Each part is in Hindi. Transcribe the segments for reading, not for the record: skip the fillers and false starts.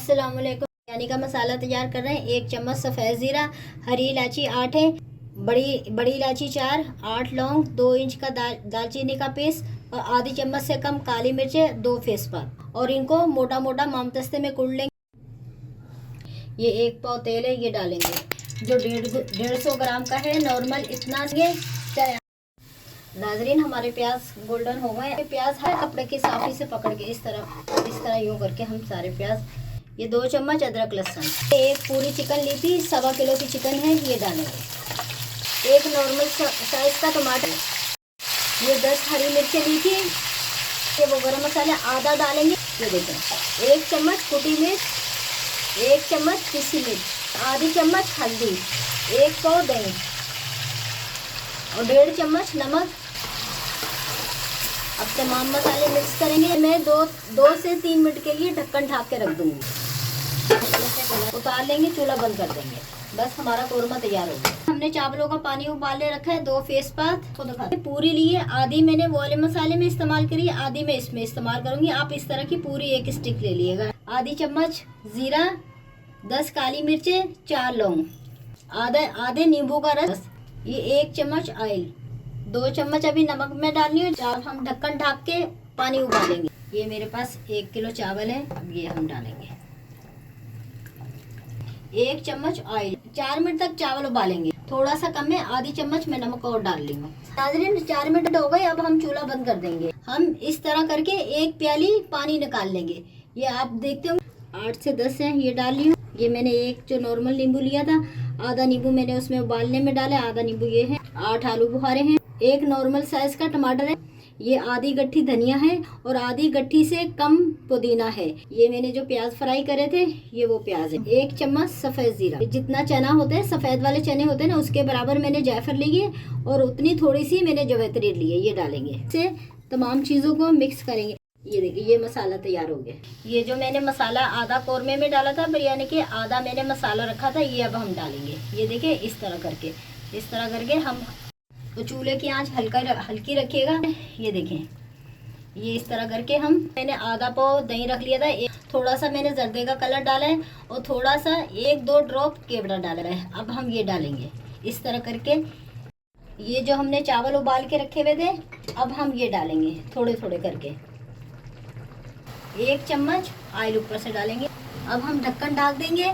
अस्सलाम वालेकुम। बिरयानी का मसाला तैयार कर रहे हैं। 1 चम्मच सफ़ेद ज़ीरा, हरी इलायची 8 है, बड़ी इलायची 4, 8 लौंग, 2 इंच का दालचीनी का पीस और आधी चम्मच से कम काली मिर्चें, 2 तेज़पात और इनको मोटा मोटा मामदस्ते में कूट लेंगे। ये 1 पाव तेल है, ये डालेंगे जो 150 ग्राम का है। नॉर्मल इतना ये नाजरीन, हमारे प्याज गोल्डन हो गए। प्याज हर कपड़े की साफी से पकड़ के इस तरह यूँ करके हम सारे प्याज। ये 2 चम्मच अदरक लहसुन, एक पूरी चिकन ली थी, 1.25 किलो की चिकन है, ये डालेंगे। एक नॉर्मल साइज का टमाटर, ये 10 हरी मिर्चें ली थी, ये वो गरम मसाला आधा डालेंगे। ये देखें 1 चम्मच कुटी मिर्च, 1 चम्मच पिसी मिर्च, आधी चम्मच हल्दी, 1 पाव दही और 1.5 चम्मच नमक। अब तमाम मसाले मिक्स करेंगे। मैं दो से 3 मिनट के लिए ढक्कन ढाक के रख दूंगी। उतार लेंगे, चूल्हा बंद कर देंगे। बस हमारा कोरमा तैयार हो गया। हमने चावलों का पानी उबाले रखा है। 2 तेजपात को दिखाते पूरी लिए, आधी मैंने वो वाले मसाले में इस्तेमाल करी, आधी मैं इसमें इस्तेमाल करूंगी। आप इस तरह की पूरी 1 स्टिक ले लिएगा। आधी चम्मच जीरा, 10 काली मिर्चें, 4 लौंग, आधे नींबू का रस, ये 1 चम्मच ऑयल, 2 चम्मच अभी नमक में डालनी है। चावल हम ढक्कन ढाक के पानी उबालेंगे। ये मेरे पास 1 किलो चावल है। अब ये हम डालेंगे। 1 चम्मच ऑयल, 4 मिनट तक चावल उबालेंगे। थोड़ा सा कम है, आधी चम्मच मैं नमक और डाल ली हूँ। नाज़रीन, 4 मिनट हो गए। अब हम चूल्हा बंद कर देंगे। हम इस तरह करके 1 प्याली पानी निकाल लेंगे। ये आप देखते हो 8 से 10 है, ये डाल ली हूँ। ये मैंने एक जो नॉर्मल नींबू लिया था, आधा नींबू मैंने उसमें उबालने में डाला, आधा नींबू ये है। 8 आलू बुखारे हैं, 1 नॉर्मल साइज का टमाटर है, ये आधी गट्ठी धनिया है और आधी गट्ठी से कम पुदीना है। ये मैंने जो प्याज फ्राई करे थे, ये वो प्याज है। 1 चम्मच सफेद जीरा, जितना चना होता है, सफेद वाले चने होते हैं ना, उसके बराबर मैंने जायफल ली है और उतनी थोड़ी सी मैंने जवैत्री ली है, ये डालेंगे। इससे तमाम चीजों को मिक्स करेंगे। ये देखिए, ये मसाला तैयार हो गया। ये जो मैंने मसाला आधा कौरमे में डाला था बिरयानी के, आधा मैंने मसाला रखा था, ये अब हम डालेंगे। ये देखिए, इस तरह करके हम तो चूल्हे की आंच हल्की रखिएगा। ये देखें, ये इस तरह करके मैंने आधा पाव दही रख लिया था, थोड़ा सा मैंने जर्दे का कलर डाला है और थोड़ा सा 1-2 ड्रॉप केवड़ा डाला है। अब हम ये डालेंगे इस तरह करके। ये जो हमने चावल उबाल के रखे हुए थे, अब हम ये डालेंगे थोड़े थोड़े करके। 1 चम्मच ऑयल ऊपर से डालेंगे। अब हम ढक्कन ढाक देंगे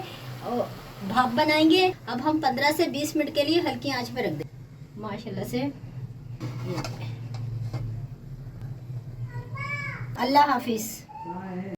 और भाप बनाएंगे। अब हम 15 से 20 मिनट के लिए हल्की आंच पे रख देंगे। माशाल्लाह से। अल्लाह हाफिज।